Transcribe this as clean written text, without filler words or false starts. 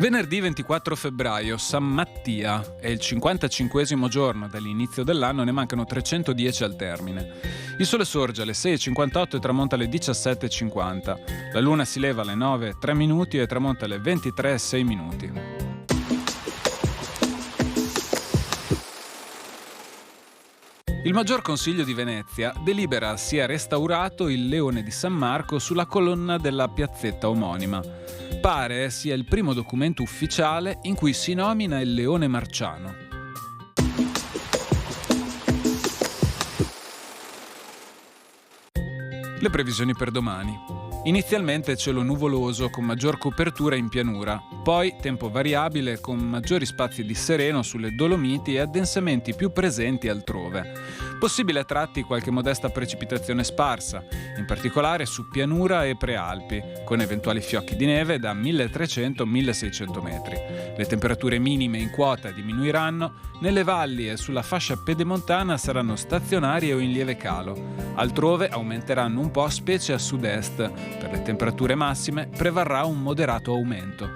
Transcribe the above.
Venerdì 24 febbraio, San Mattia, è il 55esimo giorno dall'inizio dell'anno, ne mancano 310 al termine. Il sole sorge alle 6:58 e tramonta alle 17:50. La luna si leva alle 9:03 e tramonta alle 23:06. Il Maggior Consiglio di Venezia delibera sia restaurato il Leone di San Marco sulla colonna della piazzetta omonima. Pare sia il primo documento ufficiale in cui si nomina il leone marciano. Le previsioni per domani. Inizialmente cielo nuvoloso con maggior copertura in pianura, poi tempo variabile con maggiori spazi di sereno sulle Dolomiti e addensamenti più presenti altrove. Possibile a tratti qualche modesta precipitazione sparsa, in particolare su pianura e prealpi, con eventuali fiocchi di neve da 1300-1600 metri. Le temperature minime in quota diminuiranno, nelle valli e sulla fascia pedemontana saranno stazionarie o in lieve calo. Altrove aumenteranno un po', specie a sud-est. Per le temperature massime prevarrà un moderato aumento.